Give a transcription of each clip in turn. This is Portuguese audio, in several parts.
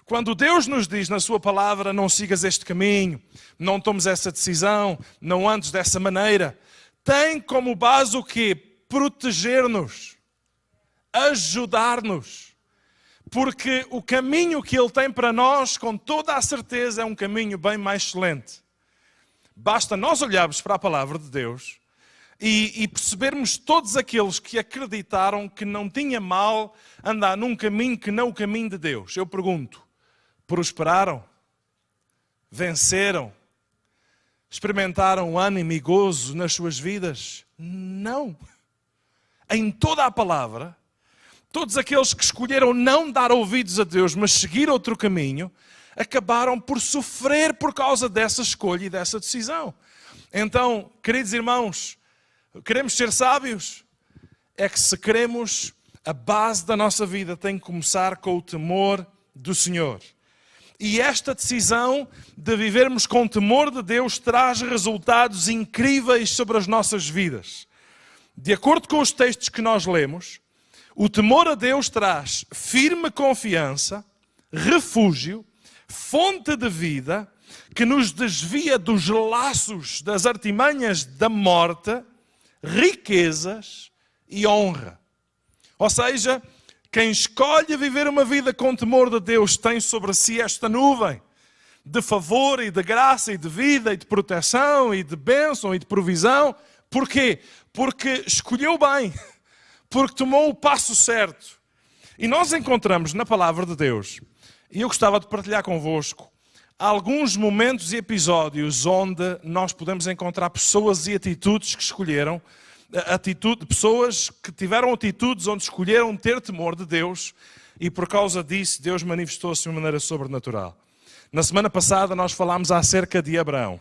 Quando Deus nos diz na sua palavra, não sigas este caminho, não tomes essa decisão, não andes dessa maneira, tem como base o quê? Proteger-nos, ajudar-nos. Porque o caminho que Ele tem para nós, com toda a certeza, é um caminho bem mais excelente. Basta nós olharmos para a palavra de Deus e percebermos todos aqueles que acreditaram que não tinha mal andar num caminho que não o caminho de Deus. Eu pergunto, prosperaram? Venceram? Experimentaram ânimo e gozo nas suas vidas? Não. Em toda a palavra, todos aqueles que escolheram não dar ouvidos a Deus, mas seguir outro caminho, acabaram por sofrer por causa dessa escolha e dessa decisão. Então, queridos irmãos, queremos ser sábios? É que se queremos, a base da nossa vida tem que começar com o temor do Senhor. E esta decisão de vivermos com temor de Deus traz resultados incríveis sobre as nossas vidas. De acordo com os textos que nós lemos, o temor a Deus traz firme confiança, refúgio, fonte de vida, que nos desvia dos laços, das artimanhas da morte, riquezas e honra. Ou seja, quem escolhe viver uma vida com temor de Deus tem sobre si esta nuvem de favor e de graça e de vida e de proteção e de bênção e de provisão. Porquê? Porque escolheu bem, porque tomou o passo certo. E nós encontramos na palavra de Deus, e eu gostava de partilhar convosco, alguns momentos e episódios onde nós podemos encontrar pessoas e atitudes que escolheram, pessoas que tiveram atitudes onde escolheram ter temor de Deus e por causa disso Deus manifestou-se de uma maneira sobrenatural. Na semana passada nós falámos acerca de Abraão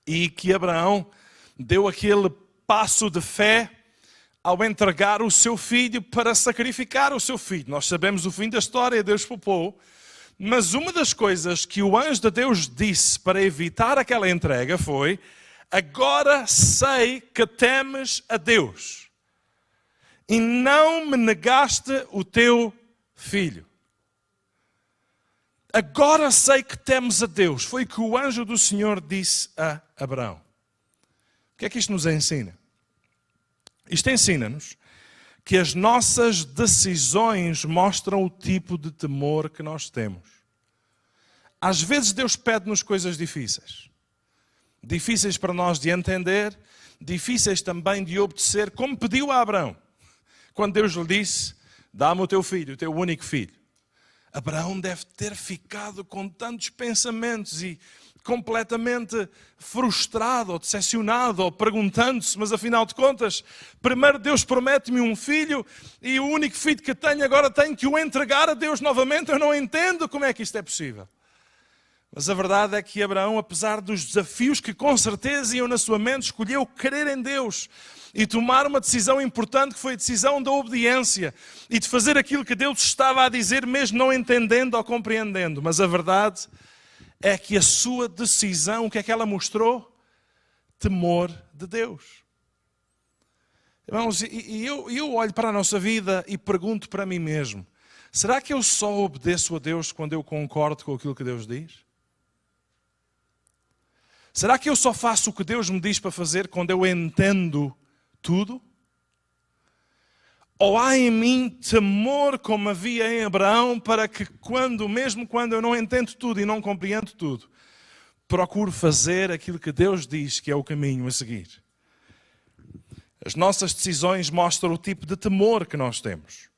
e que Abraão deu aquele passo de fé ao entregar o seu filho para sacrificar o seu filho. Nós sabemos o fim da história, Deus poupou. Mas uma das coisas que o anjo de Deus disse para evitar aquela entrega foi: agora sei que temes a Deus e não me negaste o teu filho. Agora sei que temes a Deus. Foi o que o anjo do Senhor disse a Abraão. O que é que isto nos ensina? Isto ensina-nos que as nossas decisões mostram o tipo de temor que nós temos. Às vezes Deus pede-nos coisas difíceis. Difíceis para nós de entender, difíceis também de obedecer, como pediu a Abraão. Quando Deus lhe disse: dá-me o teu filho, o teu único filho. Abraão deve ter ficado com tantos pensamentos e completamente frustrado ou decepcionado ou perguntando-se: mas afinal de contas, primeiro Deus promete-me um filho e o único filho que tenho agora tenho que o entregar a Deus novamente. Eu não entendo como é que isto é possível. Mas a verdade é que Abraão, apesar dos desafios que com certeza iam na sua mente, escolheu crer em Deus e tomar uma decisão importante, que foi a decisão da obediência e de fazer aquilo que Deus estava a dizer, mesmo não entendendo ou compreendendo. Mas a verdade é que a sua decisão, o que é que ela mostrou? Temor de Deus. Irmãos, e eu olho para a nossa vida e pergunto para mim mesmo: será que eu só obedeço a Deus quando eu concordo com aquilo que Deus diz? Será que eu só faço o que Deus me diz para fazer quando eu entendo tudo? Ou há em mim temor, como havia em Abraão, para que mesmo quando eu não entendo tudo e não compreendo tudo, procuro fazer aquilo que Deus diz que é o caminho a seguir? As nossas decisões mostram o tipo de temor que nós temos.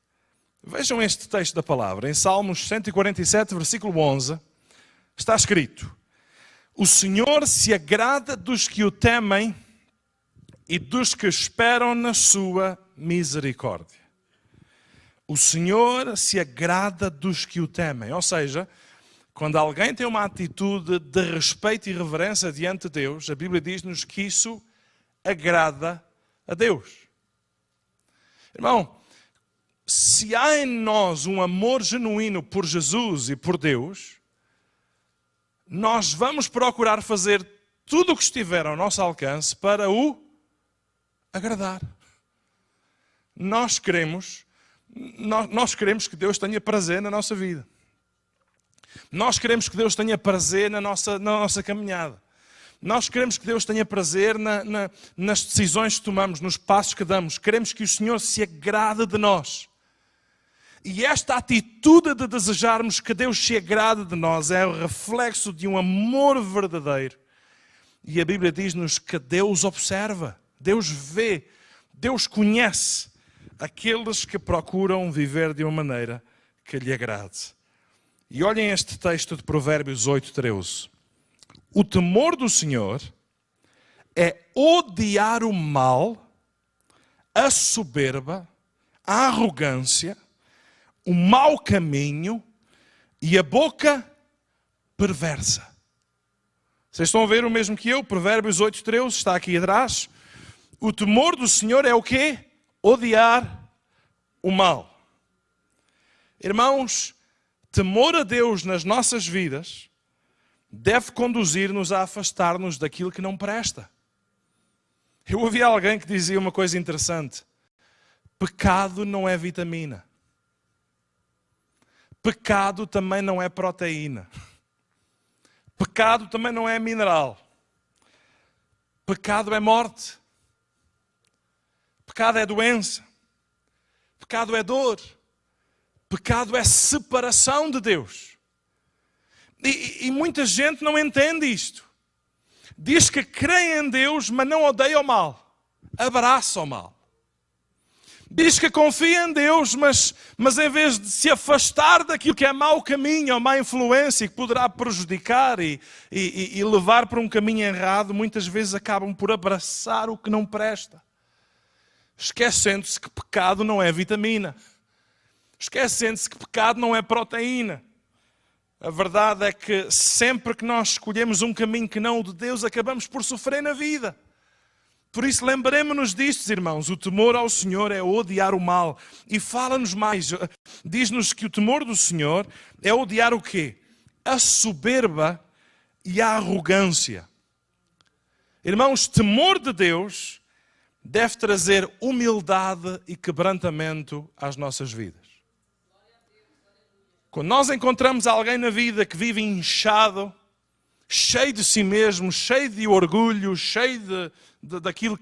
Vejam este texto da palavra. Em Salmos 147, versículo 11, está escrito: o Senhor se agrada dos que o temem e dos que esperam na sua misericórdia. O Senhor se agrada dos que o temem. Ou seja, quando alguém tem uma atitude de respeito e reverência diante de Deus, a Bíblia diz-nos que isso agrada a Deus. Irmão, se há em nós um amor genuíno por Jesus e por Deus, nós vamos procurar fazer tudo o que estiver ao nosso alcance para o agradar. Nós queremos que Deus tenha prazer na nossa vida. Nós queremos que Deus tenha prazer na nossa caminhada. Nós queremos que Deus tenha prazer nas decisões que tomamos, nos passos que damos. Queremos que o Senhor se agrade de nós. E esta atitude de desejarmos que Deus se agrade de nós é o reflexo de um amor verdadeiro. E a Bíblia diz-nos que Deus observa, Deus vê, Deus conhece aqueles que procuram viver de uma maneira que lhe agrade. E olhem este texto de Provérbios 8:13. O temor do Senhor é odiar o mal, a soberba, a arrogância, o mau caminho e a boca perversa. Vocês estão a ver o mesmo que eu? Provérbios 8:13 está aqui atrás. O temor do Senhor é o quê? Odiar o mal. Irmãos, temor a Deus nas nossas vidas deve conduzir-nos a afastar-nos daquilo que não presta. Eu ouvi alguém que dizia uma coisa interessante. Pecado não é vitamina. Pecado também não é proteína. Pecado também não é mineral. Pecado é morte. Pecado é doença. Pecado é dor. Pecado é separação de Deus. E muita gente não entende isto. Diz que crê em Deus, mas não odeia o mal. Abraça o mal. Diz que confia em Deus, mas em vez de se afastar daquilo que é mau caminho ou má influência, que poderá prejudicar e levar para um caminho errado, muitas vezes acabam por abraçar o que não presta. Esquecendo-se que pecado não é vitamina. Esquecendo-se que pecado não é proteína. A verdade é que sempre que nós escolhemos um caminho que não o de Deus, acabamos por sofrer na vida. Por isso, lembremos-nos disto, irmãos. O temor ao Senhor é odiar o mal. E fala-nos mais. Diz-nos que o temor do Senhor é odiar o quê? A soberba e a arrogância. Irmãos, temor de Deus deve trazer humildade e quebrantamento às nossas vidas. Quando nós encontramos alguém na vida que vive inchado, cheio de si mesmo, cheio de orgulho, cheio daquilo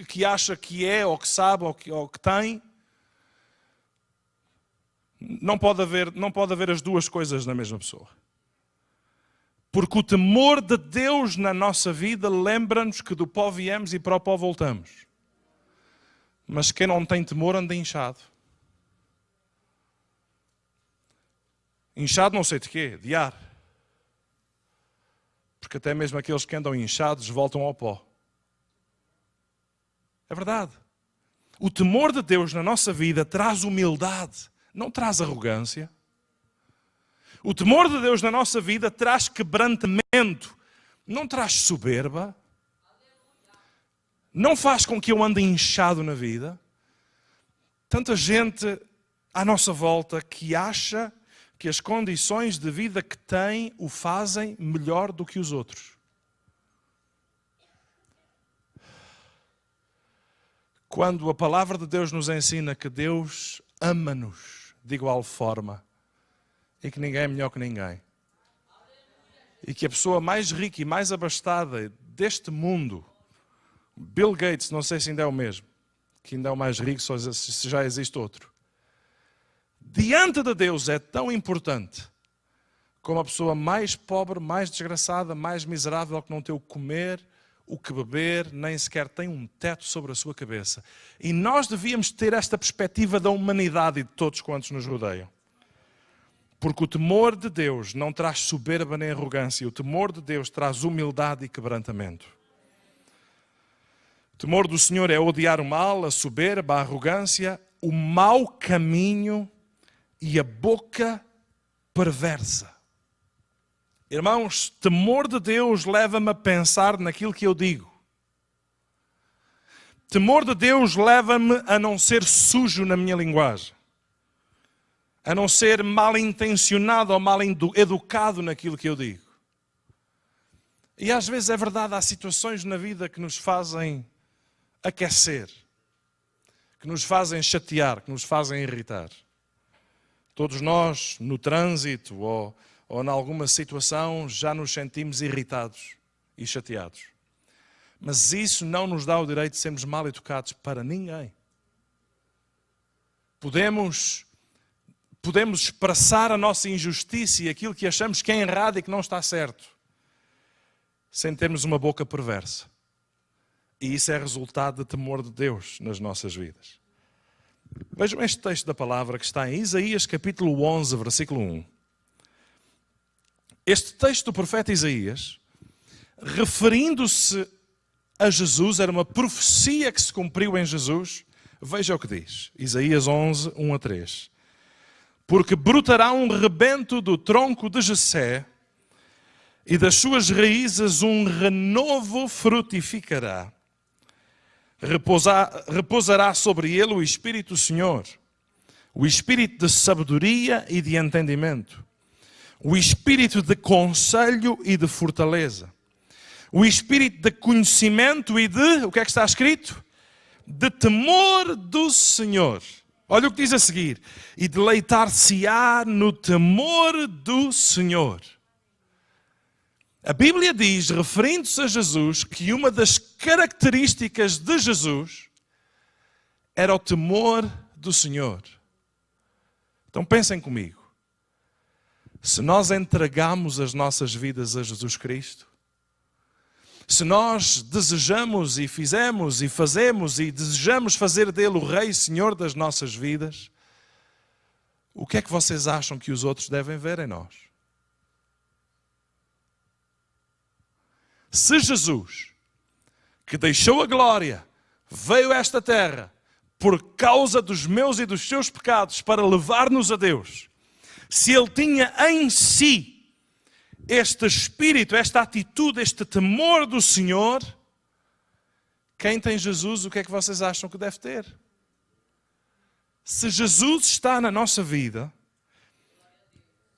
que acha que é, ou que sabe, ou que tem, não pode haver as duas coisas na mesma pessoa. Porque o temor de Deus na nossa vida lembra-nos que do pó viemos e para o pó voltamos. Mas quem não tem temor anda inchado. Inchado não sei de quê, de ar. Porque até mesmo aqueles que andam inchados voltam ao pó. É verdade. O temor de Deus na nossa vida traz humildade, não traz arrogância. O temor de Deus na nossa vida traz quebrantamento, não traz soberba. Não faz com que eu ande inchado na vida. Tanta gente à nossa volta que acha que as condições de vida que tem o fazem melhor do que os outros. Quando a palavra de Deus nos ensina que Deus ama-nos de igual forma e que ninguém é melhor que ninguém. E que a pessoa mais rica e mais abastada deste mundo, Bill Gates, não sei se ainda é o mesmo, que ainda é o mais rico, se já existe outro. Diante de Deus é tão importante como a pessoa mais pobre, mais desgraçada, mais miserável, que não tem o que comer, o que beber, nem sequer tem um teto sobre a sua cabeça. E nós devíamos ter esta perspectiva da humanidade e de todos quantos nos rodeiam. Porque o temor de Deus não traz soberba nem arrogância, o temor de Deus traz humildade e quebrantamento. O temor do Senhor é odiar o mal, a soberba, a arrogância, o mau caminho e a boca perversa. Irmãos, temor de Deus leva-me a pensar naquilo que eu digo. Temor de Deus leva-me a não ser sujo na minha linguagem. A não ser mal intencionado ou mal educado naquilo que eu digo. E às vezes é verdade, há situações na vida que nos fazem aquecer, que nos fazem chatear, que nos fazem irritar. Todos nós, no trânsito, ou ou em alguma situação já nos sentimos irritados e chateados. Mas isso não nos dá o direito de sermos mal educados para ninguém. Podemos expressar a nossa injustiça e aquilo que achamos que é errado e que não está certo, sem termos uma boca perversa. E isso é resultado de temor de Deus nas nossas vidas. Vejam este texto da palavra que está em Isaías capítulo 11, versículo 1. Este texto do profeta Isaías, referindo-se a Jesus, era uma profecia que se cumpriu em Jesus. Veja o que diz, Isaías 11, 1 a 3. Porque brotará um rebento do tronco de Jessé, e das suas raízes um renovo frutificará. Repousará sobre ele o Espírito do Senhor, o Espírito de sabedoria e de entendimento, o Espírito de conselho e de fortaleza, o Espírito de conhecimento e de, o que é que está escrito? De temor do Senhor. Olha o que diz a seguir. E deleitar-se-á no temor do Senhor. A Bíblia diz, referindo-se a Jesus, que uma das características de Jesus era o temor do Senhor. Então pensem comigo. Se nós entregamos as nossas vidas a Jesus Cristo, se nós desejamos e fizemos e fazemos e desejamos fazer dele o Rei e Senhor das nossas vidas, o que é que vocês acham que os outros devem ver em nós? Se Jesus, que deixou a glória, veio a esta terra por causa dos meus e dos seus pecados para levar-nos a Deus, se ele tinha em si este espírito, esta atitude, este temor do Senhor, quem tem Jesus, o que é que vocês acham que deve ter? Se Jesus está na nossa vida,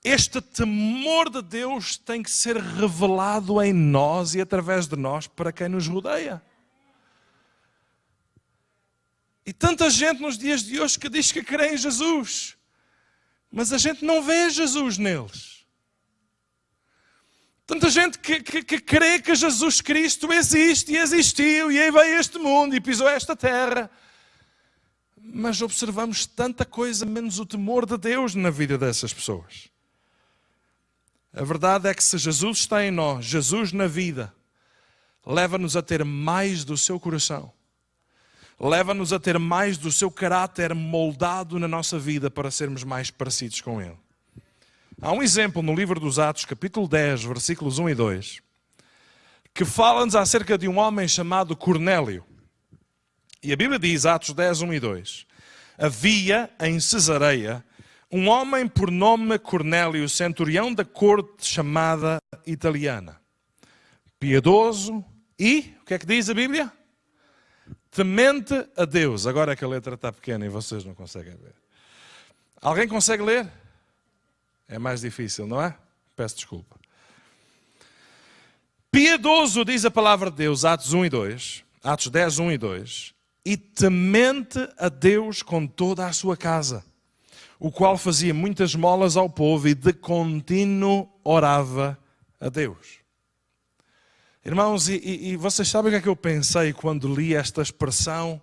este temor de Deus tem que ser revelado em nós e através de nós para quem nos rodeia. E tanta gente nos dias de hoje que diz que crê em Jesus, mas a gente não vê Jesus neles. Tanta gente que crê que Jesus Cristo existe e existiu e aí veio a este mundo e pisou esta terra. Mas observamos tanta coisa menos o temor de Deus na vida dessas pessoas. A verdade é que se Jesus está em nós, Jesus na vida, leva-nos a ter mais do seu coração. Leva-nos a ter mais do seu caráter moldado na nossa vida para sermos mais parecidos com Ele. Há um exemplo no livro dos Atos, capítulo 10, versículos 1 e 2, que fala-nos acerca de um homem chamado Cornélio. E a Bíblia diz, Atos 10, 1 e 2, havia em Cesareia um homem por nome Cornélio, centurião da corte chamada italiana, piedoso e, o que é que diz a Bíblia? Temente a Deus. Agora é que a letra está pequena e vocês não conseguem ver. Alguém consegue ler? É mais difícil, não é? Peço desculpa. Piedoso, diz a palavra de Deus, Atos 1 e 2, Atos 10, 1 e 2, e temente a Deus com toda a sua casa, o qual fazia muitas esmolas ao povo e de contínuo orava a Deus. Irmãos, e vocês sabem o que é que eu pensei quando li esta expressão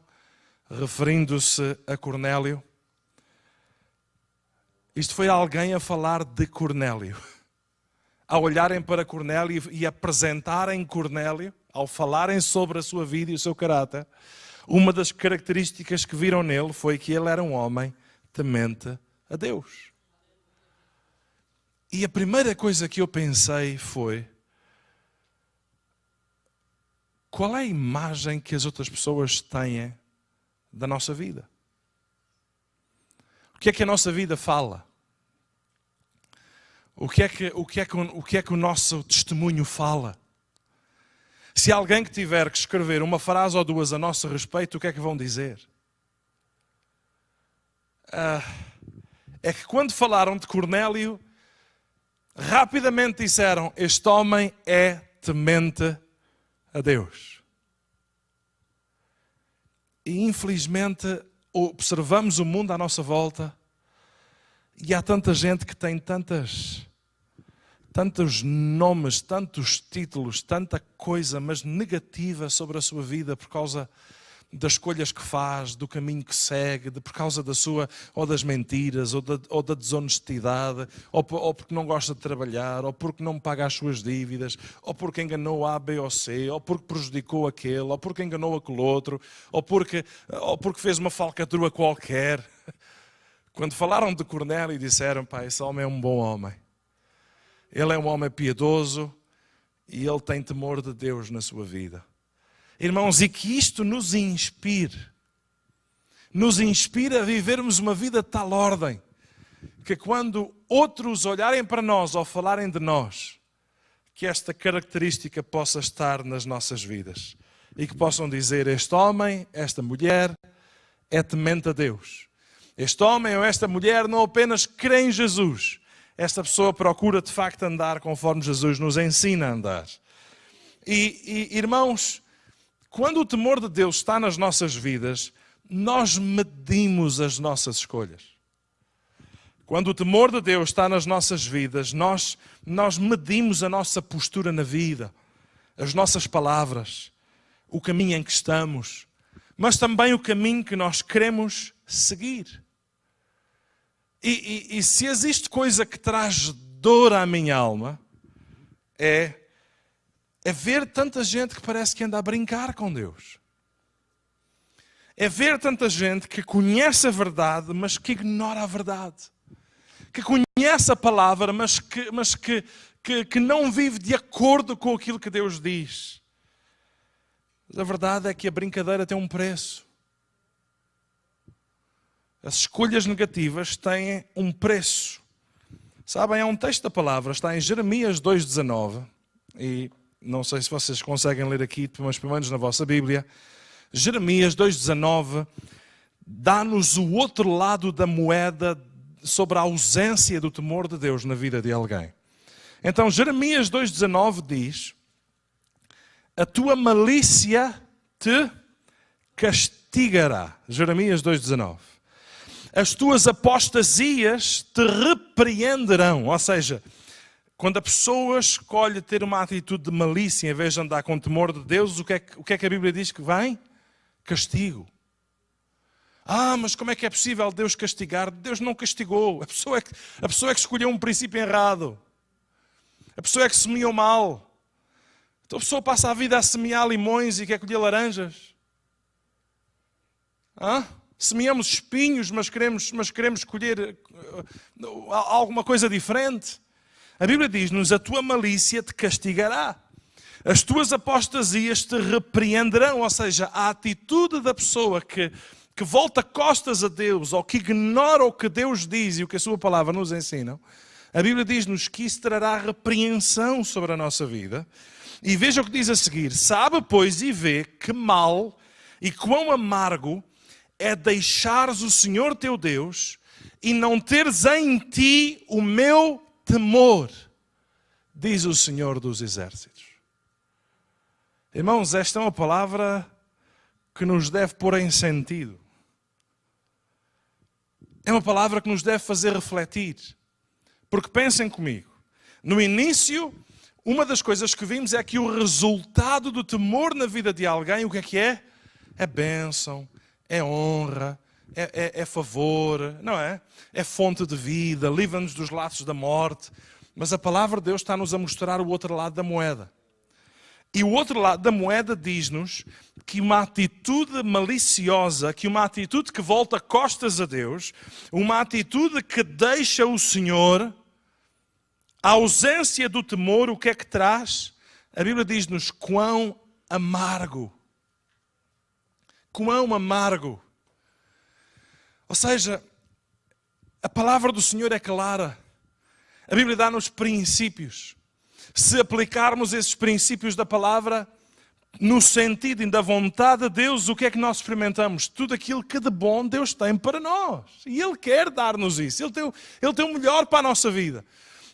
referindo-se a Cornélio? Isto foi alguém a falar de Cornélio. Ao olharem para Cornélio e apresentarem Cornélio, ao falarem sobre a sua vida e o seu caráter, uma das características que viram nele foi que ele era um homem temente a Deus. E a primeira coisa que eu pensei foi: qual é a imagem que as outras pessoas têm da nossa vida? O que é que a nossa vida fala? O que é que o nosso testemunho fala? Se alguém que tiver que escrever uma frase ou duas a nosso respeito, o que é que vão dizer? É que quando falaram de Cornélio, rapidamente disseram: este homem é temente a Deus. E infelizmente observamos o mundo à nossa volta e há tanta gente que tem tantas tantos nomes, tantos títulos, tanta coisa, mas negativa sobre a sua vida por causa das escolhas que faz, do caminho que segue, por causa da sua, ou das mentiras, ou da desonestidade, ou porque não gosta de trabalhar, ou porque não paga as suas dívidas, ou porque enganou A, B ou C, ou porque prejudicou aquele, ou porque enganou aquele outro, ou porque fez uma falcatrua qualquer. Quando falaram de Cornélio, disseram: pá, esse homem é um bom homem. Ele é um homem piedoso e ele tem temor de Deus na sua vida. Irmãos, e que isto nos inspire a vivermos uma vida de tal ordem, que quando outros olharem para nós ou falarem de nós, que esta característica possa estar nas nossas vidas. E que possam dizer: este homem, esta mulher é temente a Deus. Este homem ou esta mulher não apenas crê em Jesus, esta pessoa procura de facto andar conforme Jesus nos ensina a andar. E irmãos, quando o temor de Deus está nas nossas vidas, nós medimos as nossas escolhas. Quando o temor de Deus está nas nossas vidas, nós medimos a nossa postura na vida, as nossas palavras, o caminho em que estamos, mas também o caminho que nós queremos seguir. E se existe coisa que traz dor à minha alma, é ver tanta gente que parece que anda a brincar com Deus. É ver tanta gente que conhece a verdade, mas que ignora a verdade. Que conhece a palavra, mas que não vive de acordo com aquilo que Deus diz. Mas a verdade é que a brincadeira tem um preço. As escolhas negativas têm um preço. Sabem, há um texto da palavra, está em Jeremias 2,19, e não sei se vocês conseguem ler aqui, mas pelo menos na vossa Bíblia. Jeremias 2,19 dá-nos o outro lado da moeda sobre a ausência do temor de Deus na vida de alguém. Então Jeremias 2,19 diz: a tua malícia te castigará. Jeremias 2,19. As tuas apostasias te repreenderão. Ou seja, quando a pessoa escolhe ter uma atitude de malícia em vez de andar com temor de Deus, o que é que a Bíblia diz que vem? Castigo. Mas como é que é possível Deus castigar? Deus não castigou. A pessoa é que escolheu um princípio errado. A pessoa é que semeou mal. Então a pessoa passa a vida a semear limões e quer colher laranjas. Semeamos espinhos, mas queremos colher alguma coisa diferente. A Bíblia diz-nos: a tua malícia te castigará. As tuas apostasias te repreenderão. Ou seja, a atitude da pessoa que volta costas a Deus ou que ignora o que Deus diz e o que a sua palavra nos ensina, a Bíblia diz-nos que isso trará repreensão sobre a nossa vida. E veja o que diz a seguir: sabe, pois, e vê que mal e quão amargo é deixares o Senhor teu Deus e não teres em ti o meu temor, diz o Senhor dos Exércitos. Irmãos, esta é uma palavra que nos deve pôr em sentido. É uma palavra que nos deve fazer refletir. Porque pensem comigo, no início, uma das coisas que vimos é que o resultado do temor na vida de alguém, o que é? É bênção, é honra, é favor, não é? É fonte de vida, livra-nos dos laços da morte. Mas a palavra de Deus está-nos a mostrar o outro lado da moeda. E o outro lado da moeda diz-nos que uma atitude maliciosa, que uma atitude que volta costas a Deus, uma atitude que deixa o Senhor, a ausência do temor, o que é que traz? A Bíblia diz-nos quão amargo. Quão amargo. Ou seja, a palavra do Senhor é clara. A Bíblia dá-nos princípios. Se aplicarmos esses princípios da palavra no sentido da vontade de Deus, o que é que nós experimentamos? Tudo aquilo que de bom Deus tem para nós. E Ele quer dar-nos isso. Ele tem o melhor para a nossa vida.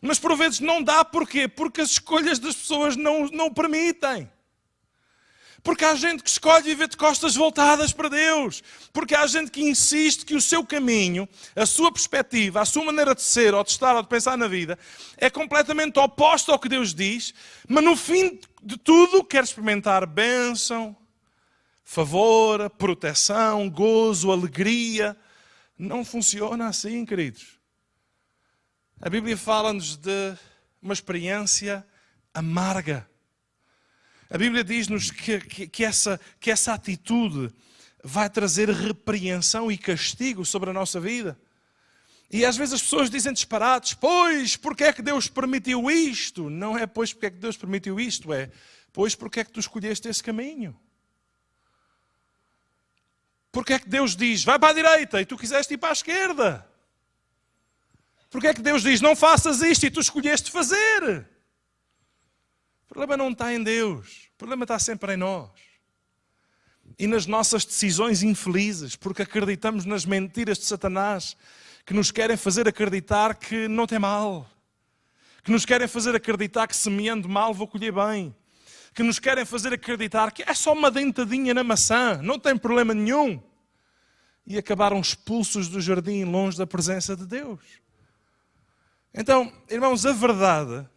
Mas por vezes não dá. Porquê? Porque as escolhas das pessoas não o permitem. Porque há gente que escolhe viver de costas voltadas para Deus. Porque há gente que insiste que o seu caminho, a sua perspectiva, a sua maneira de ser, ou de estar, ou de pensar na vida, é completamente oposta ao que Deus diz, mas no fim de tudo quer experimentar bênção, favor, proteção, gozo, alegria. Não funciona assim, queridos. A Bíblia fala-nos de uma experiência amarga. A Bíblia diz-nos que essa atitude vai trazer repreensão e castigo sobre a nossa vida. E às vezes as pessoas dizem disparates, pois, porque é que Deus permitiu isto? Não é pois porque é que Deus permitiu isto, é pois porque é que tu escolheste esse caminho? Porque é que Deus diz, vai para a direita e tu quiseste ir para a esquerda? Porque é que Deus diz, não faças isto e tu escolheste fazer? O problema não está em Deus, o problema está sempre em nós. E nas nossas decisões infelizes, porque acreditamos nas mentiras de Satanás, que nos querem fazer acreditar que não tem mal. Que nos querem fazer acreditar que semeando mal vou colher bem. Que nos querem fazer acreditar que é só uma dentadinha na maçã, não tem problema nenhum. E acabaram expulsos do jardim, longe da presença de Deus. Então, irmãos, a verdade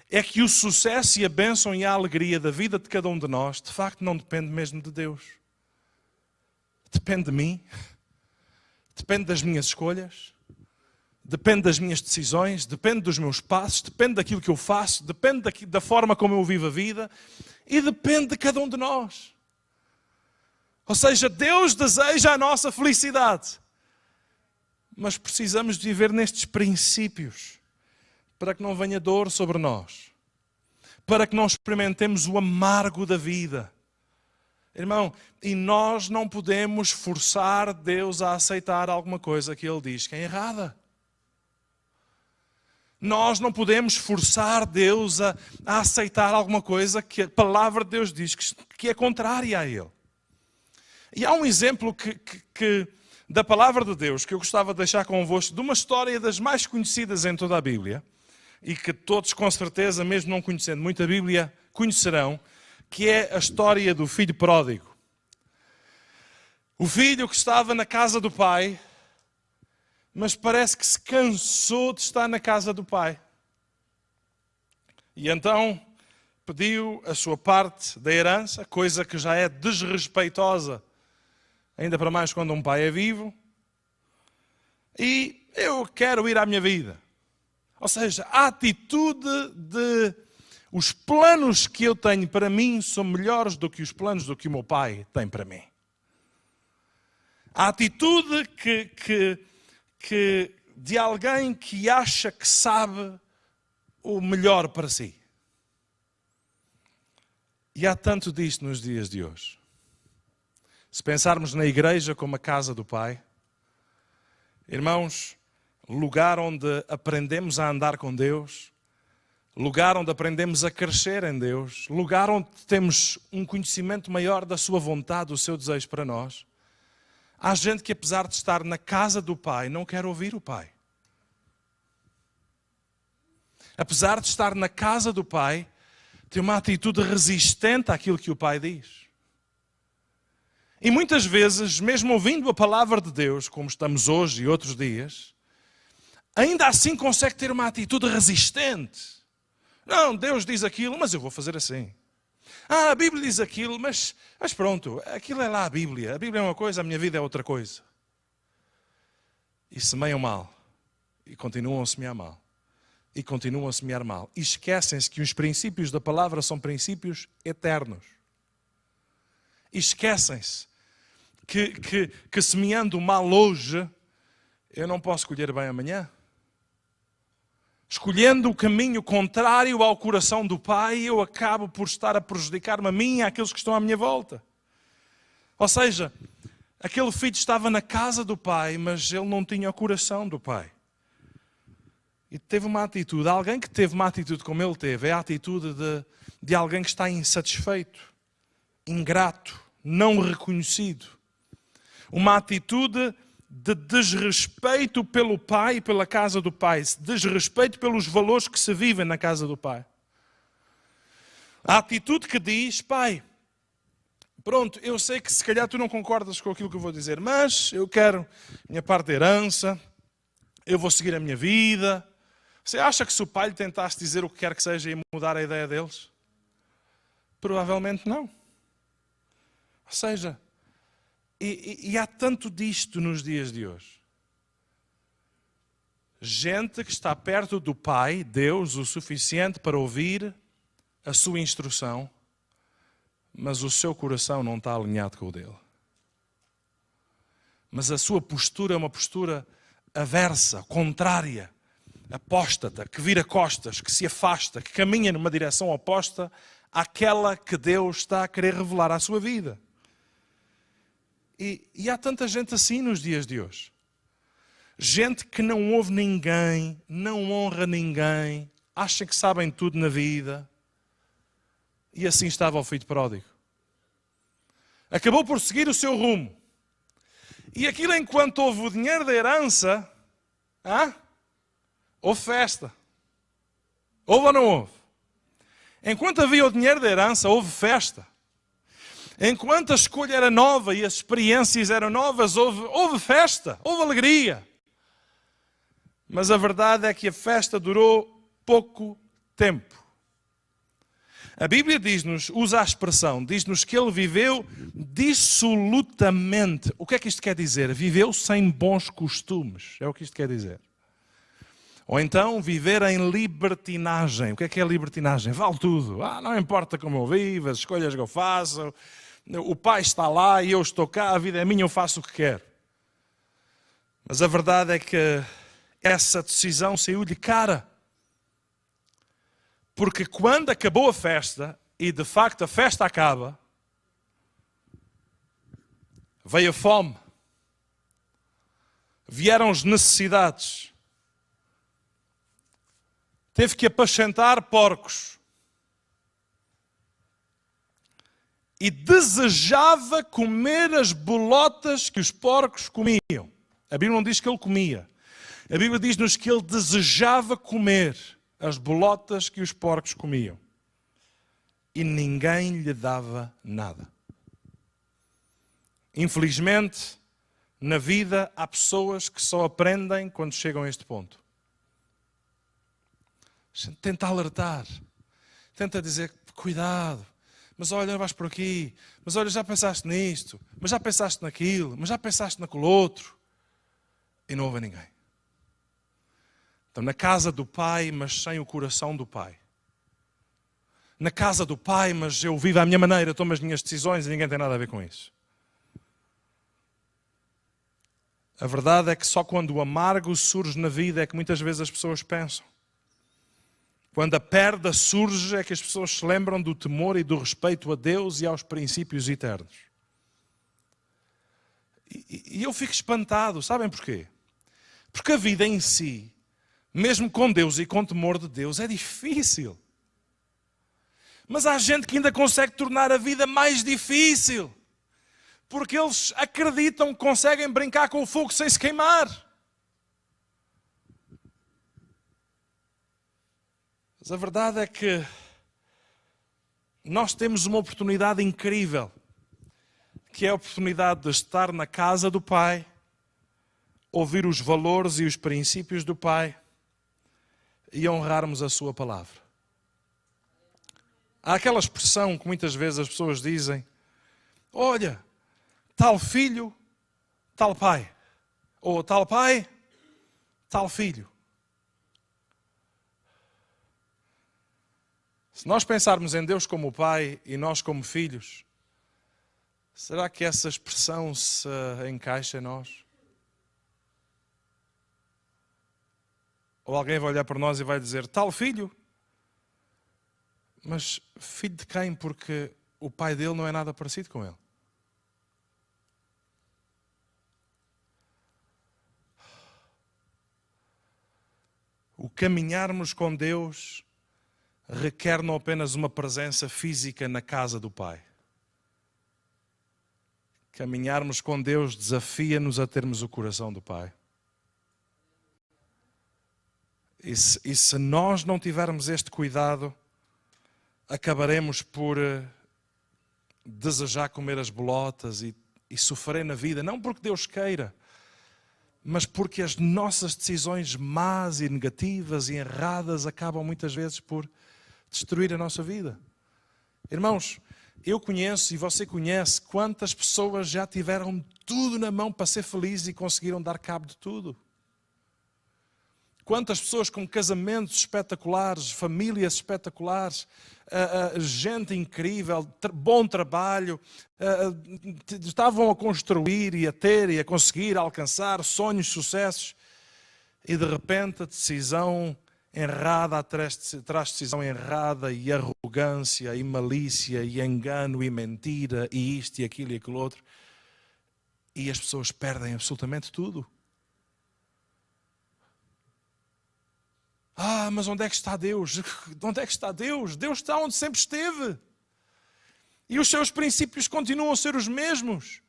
é que o sucesso e a bênção e a alegria da vida de cada um de nós, de facto, não depende mesmo de Deus. Depende de mim. Depende das minhas escolhas. Depende das minhas decisões. Depende dos meus passos. Depende daquilo que eu faço. Depende da forma como eu vivo a vida. E depende de cada um de nós. Ou seja, Deus deseja a nossa felicidade. Mas precisamos de viver nestes princípios para que não venha dor sobre nós, para que não experimentemos o amargo da vida. Irmão, e nós não podemos forçar Deus a aceitar alguma coisa que Ele diz que é errada. Nós não podemos forçar Deus a aceitar alguma coisa que a palavra de Deus diz que é contrária a Ele. E há um exemplo da palavra de Deus que eu gostava de deixar convosco, de uma história das mais conhecidas em toda a Bíblia, e que todos com certeza, mesmo não conhecendo muito a Bíblia, conhecerão, que é a história do filho pródigo. O filho que estava na casa do pai, mas parece que se cansou de estar na casa do pai. E então pediu a sua parte da herança, coisa que já é desrespeitosa, ainda para mais quando um pai é vivo. E eu quero ir à minha vida. Ou seja, a atitude de os planos que eu tenho para mim são melhores do que os planos do que o meu pai tem para mim. A atitude de alguém que acha que sabe o melhor para si. E há tanto disto nos dias de hoje. Se pensarmos na igreja como a casa do Pai, irmãos, lugar onde aprendemos a andar com Deus, lugar onde aprendemos a crescer em Deus, lugar onde temos um conhecimento maior da sua vontade, do seu desejo para nós. Há gente que, apesar de estar na casa do Pai, não quer ouvir o Pai. Apesar de estar na casa do Pai, tem uma atitude resistente àquilo que o Pai diz. E muitas vezes, mesmo ouvindo a palavra de Deus, como estamos hoje e outros dias, ainda assim consegue ter uma atitude resistente. Não, Deus diz aquilo, mas eu vou fazer assim. A Bíblia diz aquilo, mas pronto, aquilo é lá a Bíblia. A Bíblia é uma coisa, a minha vida é outra coisa. E semeiam mal. E continuam a semear mal. E continuam a semear mal. E esquecem-se que os princípios da palavra são princípios eternos. E esquecem-se que semeando mal hoje, eu não posso colher bem amanhã. Escolhendo o caminho contrário ao coração do Pai, eu acabo por estar a prejudicar-me a mim e àqueles que estão à minha volta. Ou seja, aquele filho estava na casa do Pai, mas ele não tinha o coração do Pai. E teve uma atitude. Alguém que teve uma atitude como ele teve, é a atitude de alguém que está insatisfeito, ingrato, não reconhecido. Uma atitude de desrespeito pelo Pai e pela casa do Pai, desrespeito pelos valores que se vivem na casa do Pai. A atitude que diz, Pai, Pronto, eu sei que se calhar tu não concordas com aquilo que eu vou dizer, mas eu quero a minha parte da herança, eu vou seguir a minha vida. Você acha que se o pai lhe tentasse dizer o que quer que seja e mudar a ideia deles? Provavelmente não. Ou seja, e há tanto disto nos dias de hoje. Gente que está perto do Pai, Deus, o suficiente para ouvir a sua instrução, mas o seu coração não está alinhado com o dele. Mas a sua postura é uma postura aversa, contrária, apóstata, que vira costas, que se afasta, que caminha numa direção oposta àquela que Deus está a querer revelar à sua vida. E há tanta gente assim nos dias de hoje. Gente que não ouve ninguém, não honra ninguém, acha que sabem tudo na vida. E assim estava o filho pródigo. Acabou por seguir o seu rumo. E aquilo, enquanto houve o dinheiro da herança, houve festa. Houve ou não houve? Enquanto havia o dinheiro da herança, houve festa. Enquanto a escolha era nova e as experiências eram novas, houve festa, houve alegria. Mas a verdade é que a festa durou pouco tempo. A Bíblia diz-nos, usa a expressão, diz-nos que ele viveu dissolutamente. O que é que isto quer dizer? Viveu sem bons costumes. É o que isto quer dizer. Ou então, viver em libertinagem. O que é libertinagem? Vale tudo. Não importa como eu vivo, as escolhas que eu faço. O pai está lá e eu estou cá, a vida é minha, eu faço o que quero. Mas a verdade é que essa decisão saiu-lhe cara. Porque quando acabou a festa, e de facto a festa acaba, veio a fome, vieram as necessidades, teve que apacentar porcos e desejava comer as bolotas que os porcos comiam. A Bíblia não diz que ele comia. A Bíblia diz-nos que ele desejava comer as bolotas que os porcos comiam. E ninguém lhe dava nada. Infelizmente, na vida há pessoas que só aprendem quando chegam a este ponto. A gente tenta alertar, tenta dizer, cuidado, mas olha, vais por aqui, mas olha, já pensaste nisto, mas já pensaste naquilo, mas já pensaste naquele outro. E não houve ninguém. Estão na casa do Pai, mas sem o coração do Pai. Na casa do Pai, mas eu vivo à minha maneira, tomo as minhas decisões e ninguém tem nada a ver com isso. A verdade é que só quando o amargo surge na vida é que muitas vezes as pessoas pensam. Quando a perda surge é que as pessoas se lembram do temor e do respeito a Deus e aos princípios eternos. E eu fico espantado, sabem porquê? Porque a vida em si, mesmo com Deus e com temor de Deus, é difícil. Mas há gente que ainda consegue tornar a vida mais difícil. Porque eles acreditam que conseguem brincar com o fogo sem se queimar. Mas a verdade é que nós temos uma oportunidade incrível, que é a oportunidade de estar na casa do Pai, ouvir os valores e os princípios do Pai e honrarmos a sua palavra. Há aquela expressão que muitas vezes as pessoas dizem, olha, tal filho, tal pai. Ou tal pai, tal filho. Se nós pensarmos em Deus como pai e nós como filhos, será que essa expressão se encaixa em nós? Ou alguém vai olhar para nós e vai dizer, tal filho? Mas filho de quem? Porque o pai dele não é nada parecido com ele. O caminharmos com Deus requer não apenas uma presença física na casa do Pai. Caminharmos com Deus desafia-nos a termos o coração do Pai. E se nós não tivermos este cuidado, acabaremos por desejar comer as bolotas e sofrer na vida, não porque Deus queira, mas porque as nossas decisões más e negativas e erradas acabam muitas vezes por destruir a nossa vida. Irmãos, eu conheço e você conhece quantas pessoas já tiveram tudo na mão para ser felizes e conseguiram dar cabo de tudo. Quantas pessoas com casamentos espetaculares, famílias espetaculares, gente incrível, bom trabalho, estavam a construir e a ter e a conseguir alcançar sonhos, sucessos, e de repente a decisão errada traz decisão errada, e arrogância, e malícia, e engano, e mentira, e isto, e aquilo, e aquilo outro, e as pessoas perdem absolutamente tudo. Mas onde é que está Deus? Onde é que está Deus? Deus está onde sempre esteve. E os seus princípios continuam a ser os mesmos.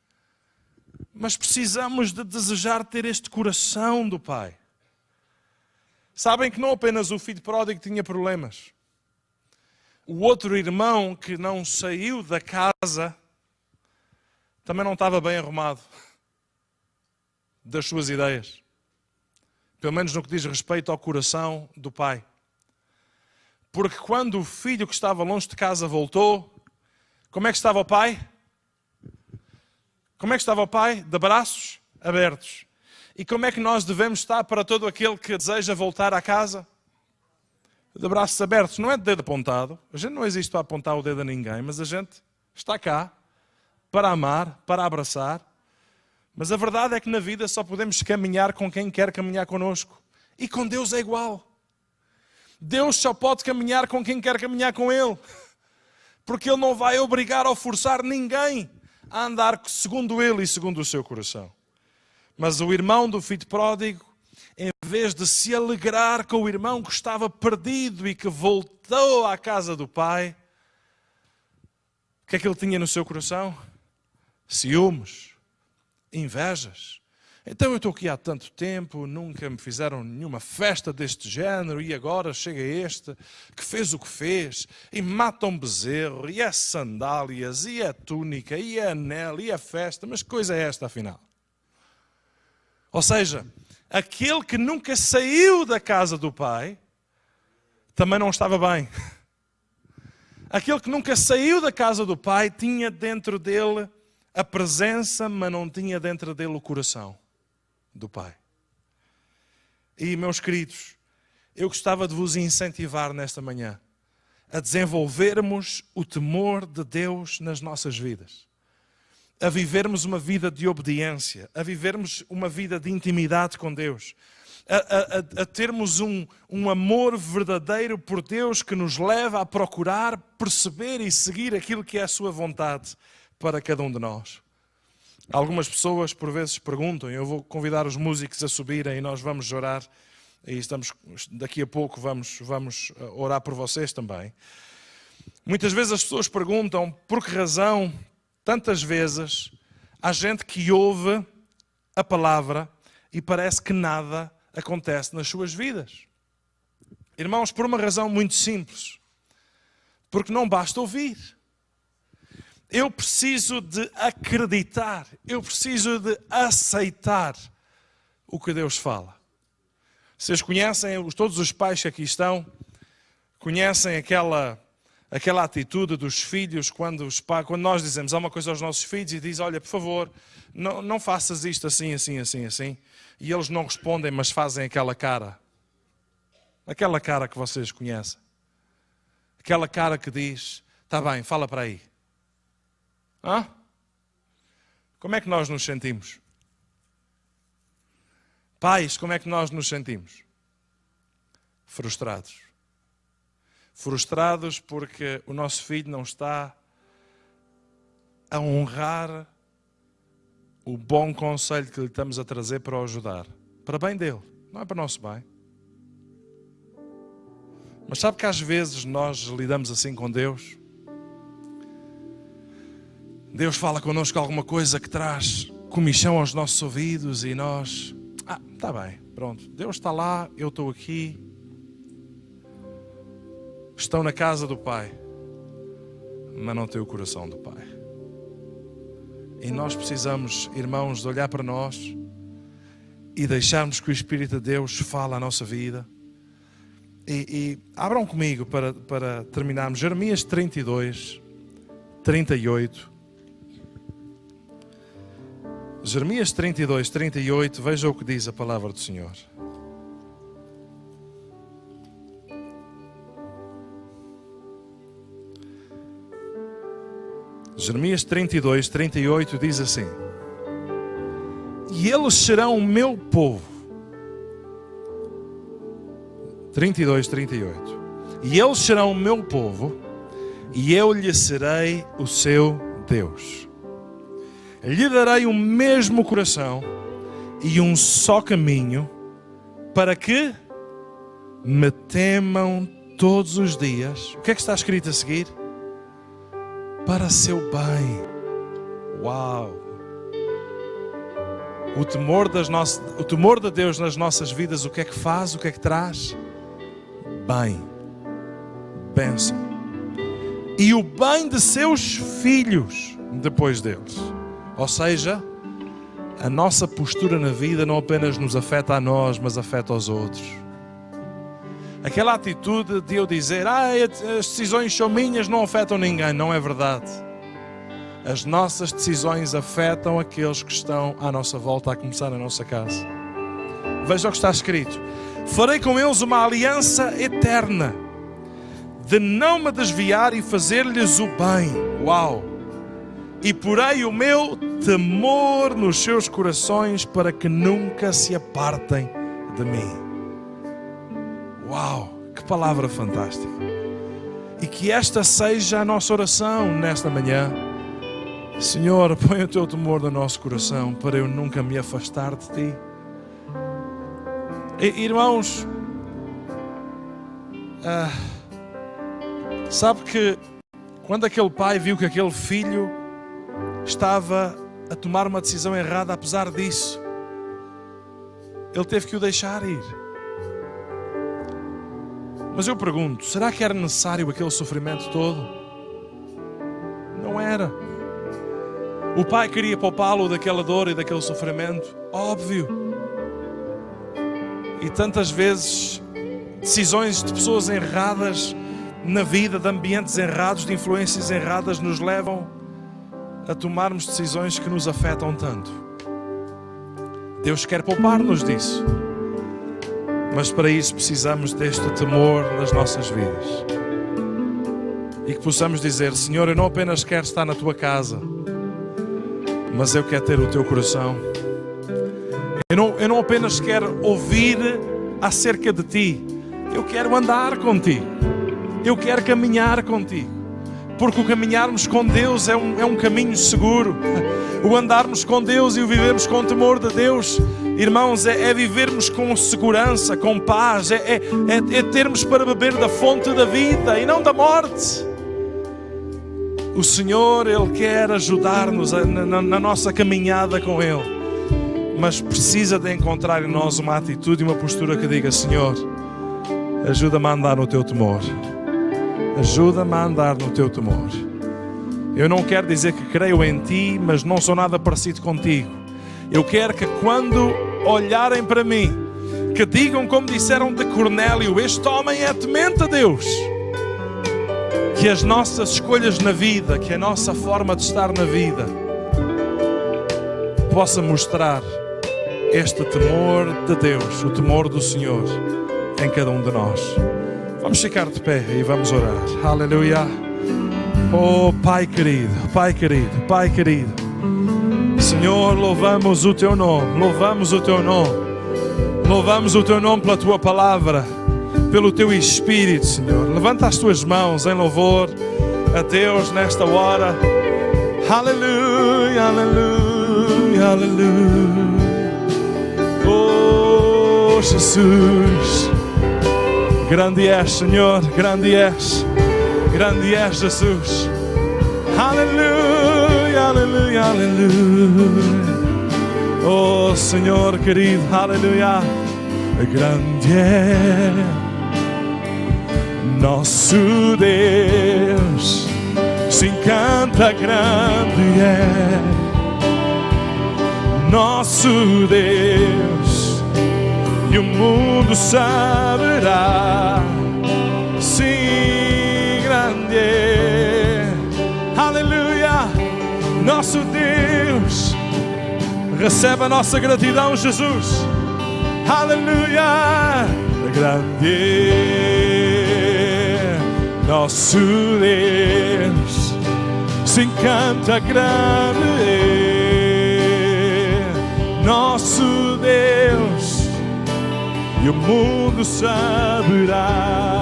Mas precisamos de desejar ter este coração do Pai. Sabem que não apenas o filho pródigo tinha problemas. O outro irmão que não saiu da casa também não estava bem arrumado das suas ideias. Pelo menos no que diz respeito ao coração do pai. Porque quando o filho que estava longe de casa voltou, como é que estava o pai? Como é que estava o pai? De braços abertos. E como é que nós devemos estar para todo aquele que deseja voltar à casa? De braços abertos. Não é de dedo apontado. A gente não existe para apontar o dedo a ninguém, mas a gente está cá para amar, para abraçar. Mas a verdade é que na vida só podemos caminhar com quem quer caminhar connosco. E com Deus é igual. Deus só pode caminhar com quem quer caminhar com Ele. Porque Ele não vai obrigar ou forçar ninguém a andar segundo Ele e segundo o seu coração. Mas o irmão do filho pródigo, em vez de se alegrar com o irmão que estava perdido e que voltou à casa do pai, o que é que ele tinha no seu coração? Ciúmes. Invejas. Então eu estou aqui há tanto tempo, nunca me fizeram nenhuma festa deste género e agora chega este que fez o que fez e mata um bezerro e é sandálias e é túnica e é anel e é festa, mas que coisa é esta afinal? Ou seja, aquele que nunca saiu da casa do pai também não estava bem. Aquele que nunca saiu da casa do pai tinha dentro dele a presença, mas não tinha dentro dele o coração do Pai. E, meus queridos, eu gostava de vos incentivar nesta manhã a desenvolvermos o temor de Deus nas nossas vidas. A vivermos uma vida de obediência, a vivermos uma vida de intimidade com Deus, a termos um amor verdadeiro por Deus que nos leva a procurar, perceber e seguir aquilo que é a sua vontade para cada um de nós. Algumas pessoas por vezes perguntam, eu vou convidar os músicos a subirem e nós vamos orar, e daqui a pouco vamos orar por vocês também. Muitas vezes as pessoas perguntam por que razão, tantas vezes, há gente que ouve a palavra e parece que nada acontece nas suas vidas. Irmãos, por uma razão muito simples, porque não basta ouvir. Eu preciso de acreditar, eu preciso de aceitar o que Deus fala. Vocês conhecem, todos os pais que aqui estão, conhecem aquela atitude dos filhos quando nós dizemos alguma coisa aos nossos filhos e diz, olha, por favor, não faças isto assim, assim, assim, assim. E eles não respondem, mas fazem aquela cara. Aquela cara que vocês conhecem. Aquela cara que diz, está bem, fala para aí. Como é que nós nos sentimos? Pais, como é que nós nos sentimos? Frustrados. Frustrados porque o nosso filho não está a honrar o bom conselho que lhe estamos a trazer para o ajudar. Para bem dele, não é para o nosso bem. Mas sabe que às vezes nós lidamos assim com Deus? Deus fala connosco alguma coisa que traz comichão aos nossos ouvidos e nós... está bem, pronto. Deus está lá, eu estou aqui. Estão na casa do Pai, mas não têm o coração do Pai. E nós precisamos, irmãos, de olhar para nós e deixarmos que o Espírito de Deus fale à nossa vida. E abram comigo para terminarmos. Jeremias 32, 38. Jeremias 32, 38. Veja o que diz a palavra do Senhor. Jeremias 32, 38 diz assim: e eles serão o meu povo. 32, 38. E eles serão o meu povo, e eu lhe serei o seu Deus. Lhe darei o mesmo coração e um só caminho, para que me temam todos os dias. O que é que está escrito a seguir? Para seu bem. Uau! O temor de Deus nas nossas vidas, o que é que faz? O que é que traz? Bem. Bênção. E o bem de seus filhos depois deles. Ou seja, a nossa postura na vida não apenas nos afeta a nós, mas afeta aos outros. Aquela atitude de eu dizer, as decisões são minhas, não afetam ninguém. Não é verdade. As nossas decisões afetam aqueles que estão à nossa volta, a começar na nossa casa. Veja o que está escrito. Farei com eles uma aliança eterna, de não me desviar e fazer-lhes o bem. Uau! E porei o meu temor nos seus corações, para que nunca se apartem de mim. Uau, que palavra fantástica. E que esta seja a nossa oração nesta manhã. Senhor, põe o teu temor no nosso coração, para eu nunca me afastar de ti. Irmãos, sabe que quando aquele pai viu que aquele filho estava a tomar uma decisão errada, apesar disso, ele teve que o deixar ir. Mas eu pergunto, será que era necessário aquele sofrimento todo? Não era. O pai queria poupá-lo daquela dor e daquele sofrimento? Óbvio. E tantas vezes, decisões de pessoas erradas na vida, de ambientes errados, de influências erradas, nos levam a tomarmos decisões que nos afetam tanto. Deus quer poupar-nos disso. Mas para isso precisamos deste temor nas nossas vidas. E que possamos dizer, Senhor, eu não apenas quero estar na tua casa, mas eu quero ter o teu coração. Eu não apenas quero ouvir acerca de ti, eu quero andar contigo. Eu quero caminhar contigo. Porque o caminharmos com Deus é um caminho seguro. O andarmos com Deus e o vivermos com o temor de Deus, irmãos, é vivermos com segurança, com paz, é termos para beber da fonte da vida e não da morte. O Senhor, Ele quer ajudar-nos na nossa caminhada com Ele, mas precisa de encontrar em nós uma atitude e uma postura que diga, Senhor, ajuda-me a andar no teu temor. Ajuda-me a andar no teu temor. Eu não quero dizer que creio em ti, mas não sou nada parecido contigo. Eu quero que quando olharem para mim, que digam como disseram de Cornélio, este homem é temente a Deus. Que as nossas escolhas na vida, que a nossa forma de estar na vida, possa mostrar este temor de Deus, o temor do Senhor em cada um de nós. Vamos ficar de pé e vamos orar. Aleluia. Oh Pai querido, Pai querido, Pai querido. Senhor, louvamos o Teu nome, louvamos o Teu nome. Louvamos o Teu nome pela Tua palavra, pelo Teu Espírito, Senhor. Levanta as Tuas mãos em louvor a Deus nesta hora. Aleluia, aleluia, aleluia. Oh Jesus. Grande és, Senhor, grande és Jesus. Aleluia, aleluia, aleluia. Oh Senhor querido, aleluia. Grande é nosso Deus, sim, canta, grande é nosso Deus, e o mundo saberá, sim, grande é. Aleluia, nosso Deus. Recebe a nossa gratidão, Jesus. Aleluia, grande é nosso Deus, se encanta, grande é nosso Deus, e o mundo saberá.